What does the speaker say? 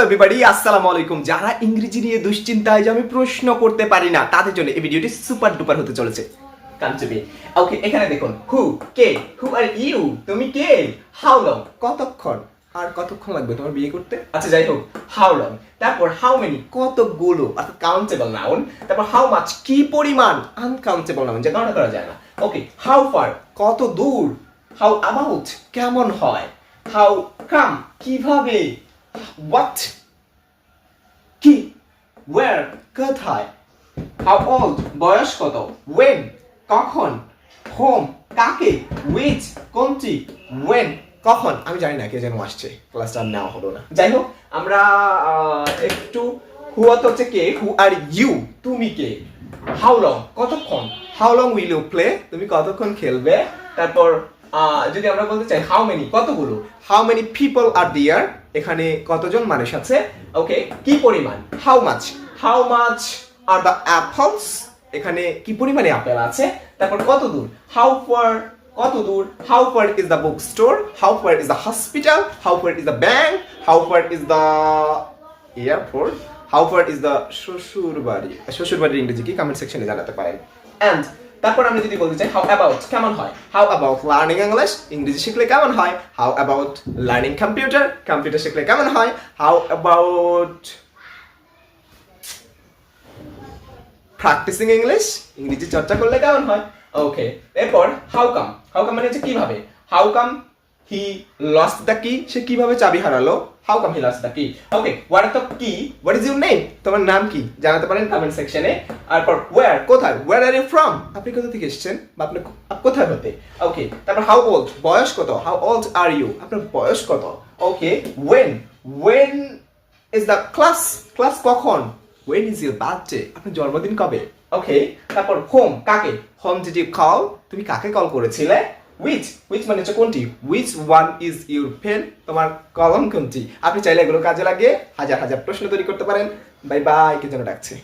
Everybody, আসসালামু আলাইকুম। যারা ইংরেজি নিয়ে দুশ্চিন্তায় যে আমি প্রশ্ন করতে পারি না তাদের জন্য এই ভিডিওটি সুপার ডুপার হতে চলেছে। কাঞ্চবি ওকে, এখানে দেখুন হু কে, হু আর ইউ, তুমি কে, হাউ লং কতক্ষণ, আর কতক্ষণ লাগবে তোমার বিয়ে করতে। আচ্ছা যাই হোক, হাউ লং, তারপর হাউ মেনি কতগুলো অর্থাৎ কাউন্টেবল নাউন, তারপর হাউ মাচ কি পরিমাণ, আনকাউন্টেবল নাউন যা গণনা করা যায় না। ওকে, হাউ ফার কত দূর, হাউ অ্যাবাউট কেমন হয়, হাউ কাম কিভাবে, what কি, where কোথায়, how old বয়স কত, when কখন, whom কাকে, which কোনটি, when কখন। আমি জানি না কে যেন আসছে, ক্লাসটা নেওয়া হলো না। যাই হোক, আমরা একটু হু হচ্ছে কে, হু আর ইউ তুমি কে, হাউ লং কতক্ষণ, how long will you play তুমি কতক্ষণ খেলবে। তারপর যদি আমরা বলতে চাই হাউ মেনি কতগুলো, how many people are there এখানে কতজন মানুষ আছে। ওকে, কি পরিমাণ, how much are the apples এখানে কি পরিমাণে আপেল আছে। তারপর কত দূর, হাউ ফার কত দূর, how far is the book store, how far is the hospital, how far is the bank, how far is the airport, how far is the শ্বশুরবাড়ির ইংরেজি কি কমেন্ট সেকশনে জানাতে পারেন। এন্ড তারপর আমি যদি বলতে চাই হাউ অ্যাবাউট কেমন হয়, হাউ অ্যাবাউট লার্নিং ইংলিশ ইংরেজি শিখলে কেমন হয়, হাউ অ্যাবাউট লার্নিং কম্পিউটার শিখলে কেমন হয়, হাউ অ্যাবাউট প্র্যাকটিসিং ইংলিশ ইংরেজি চর্চা করলে কেমন হয়। ওকে, এরপর হাউ কাম মানে হচ্ছে কিভাবে, how come he lost the key সে কিভাবে চাবি হারালো, how come he lost the key. Okay, what is the key, what is your name তোমার নাম কি জানাতে পারেন কমেন্ট সেকশনে। তারপর ওয়্যার কোথায়, ওয়্যার আর ইউ ফ্রম আপনি কোথা থেকে এসেছেন বা আপনি কোথায় হতে। ওকে, তারপর হাউ ওল্ড বয়স কত, হাউ ওল্ড আর ইউ আপনার বয়স কত। ওকে, when is the ক্লাস কখন, when is your birthday আপনার জন্মদিন কবে। ওকে, তারপর হোম কাকে, হোম did you call তুমি কাকে কল করেছিলে। which মানে হচ্ছে কোনটি, which one is your pen তোমার কলম কোনটি। আপনি চাইলে এগুলো কাজে লাগিয়ে হাজার হাজার প্রশ্ন তৈরি করতে পারেন। বাই বাই, কে যেন ডাকছে।